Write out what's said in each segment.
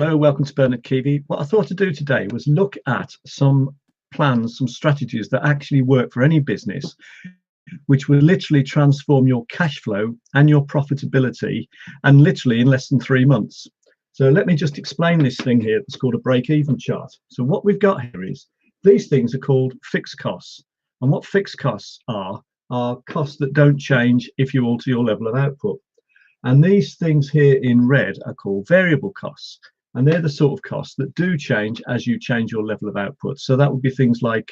Hello, welcome to Bernard Keevy. What I thought to do today was look at some plans, some strategies that actually work for any business, which will literally transform your cash flow and your profitability, and literally in less than 3 months. So let me just explain this thing here. It's called a break-even chart. So what we've got here is these things are called fixed costs. And what fixed costs are costs that don't change if you alter your level of output. And these things here in red are called variable costs. And they're the sort of costs that do change as you change your level of output. So that would be things like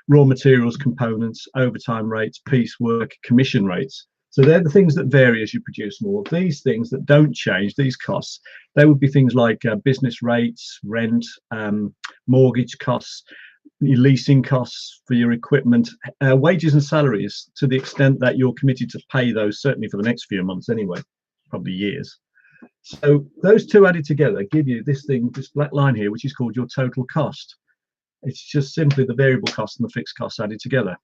raw materials, components, overtime rates, piecework, commission rates. So they're the things that vary as you produce more. These things that don't change, these costs, they would be things like business rates, rent, mortgage costs, leasing costs for your equipment, wages and salaries, to the extent that you're committed to pay those, certainly for the next few months anyway, probably years. So those two added together give you this thing, this black line here, which is called your total cost. It's just simply the variable cost and the fixed costs added together.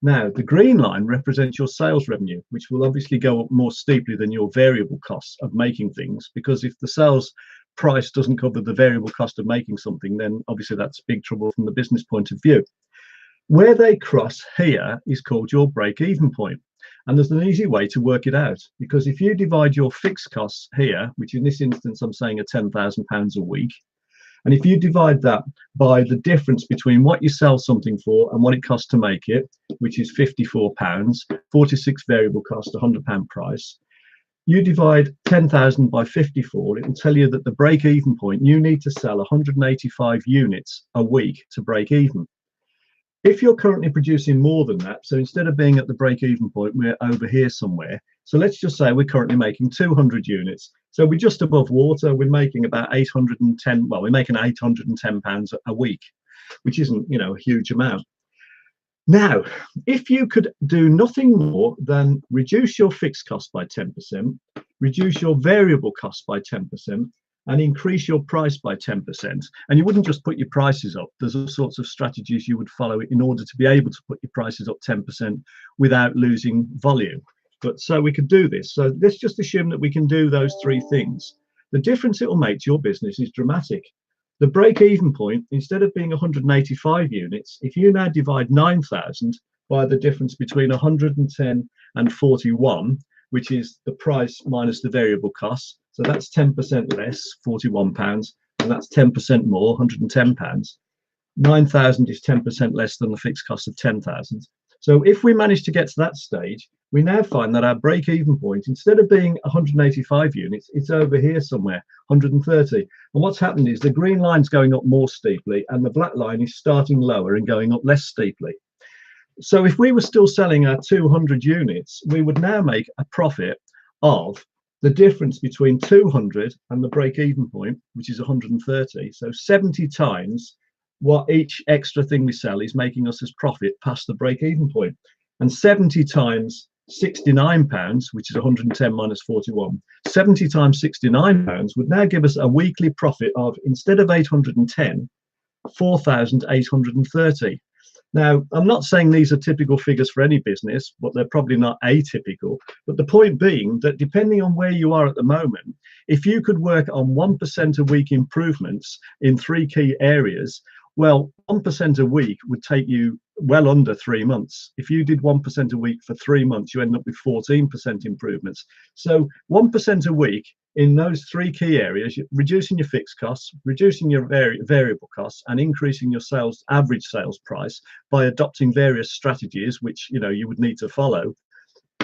Now, the green line represents your sales revenue, which will obviously go up more steeply than your variable costs of making things, because if the sales price doesn't cover the variable cost of making something, then obviously that's big trouble from the business point of view. Where they cross here is called your break-even point. And there's an easy way to work it out, because if you divide your fixed costs here, which in this instance I'm saying are £10,000 a week, and if you divide that by the difference between what you sell something for and what it costs to make it, which is £54, 46 variable cost, £100 price, you divide 10,000 by 54, it will tell you that the break-even point, you need to sell 185 units a week to break even. If you're currently producing more than that, so instead of being at the break-even point, we're over here somewhere. So let's just say we're currently making 200 units. So we're just above water. We're making about 810. Well, we're making £810 a week, which isn't, a huge amount. Now, if you could do nothing more than reduce your fixed cost by 10%, reduce your variable cost by 10%, and increase your price by 10%. And you wouldn't just put your prices up. There's all sorts of strategies you would follow in order to be able to put your prices up 10% without losing volume. But so we could do this. So let's just assume that we can do those three things. The difference it will make to your business is dramatic. The break-even point, instead of being 185 units, if you now divide 9,000 by the difference between 110 and 41, which is the price minus the variable costs, so that's 10% less, £41, and that's 10% more, £110. 9,000 is 10% less than the fixed cost of 10,000. So if we manage to get to that stage, we now find that our break-even point, instead of being 185 units, it's over here somewhere, 130. And what's happened is the green line's going up more steeply, and the black line is starting lower and going up less steeply. So if we were still selling our 200 units, we would now make a profit of the difference between 200 and the break-even point, which is 130. So 70 times what each extra thing we sell is making us as profit past the break-even point. And 70 times £69, which is 110 minus 41, 70 times £69 would now give us a weekly profit of, instead of 810, 4,830. Now, I'm not saying these are typical figures for any business, but they're probably not atypical. But the point being that depending on where you are at the moment, if you could work on 1% a week improvements in three key areas, well, 1% a week would take you well under 3 months. If you did 1% a week for 3 months, you end up with 14% improvements. So 1% a week in those three key areas, reducing your fixed costs, reducing your variable costs, and increasing your average sales price by adopting various strategies, which you would need to follow.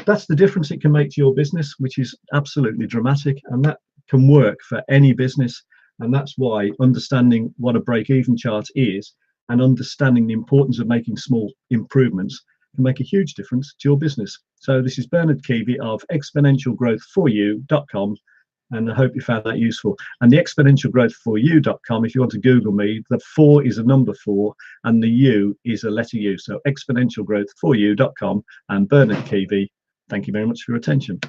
That's the difference it can make to your business, which is absolutely dramatic, and that can work for any business. And that's why understanding what a break-even chart is and understanding the importance of making small improvements can make a huge difference to your business. So this is Bernard Keevy of exponentialgrowthforyou.com, and I hope you found that useful. And the exponentialgrowthforyou.com, if you want to Google me, the 4 is a number 4 and the U is a letter U. So exponentialgrowthforyou.com, and Bernard Keevy. Thank you very much for your attention.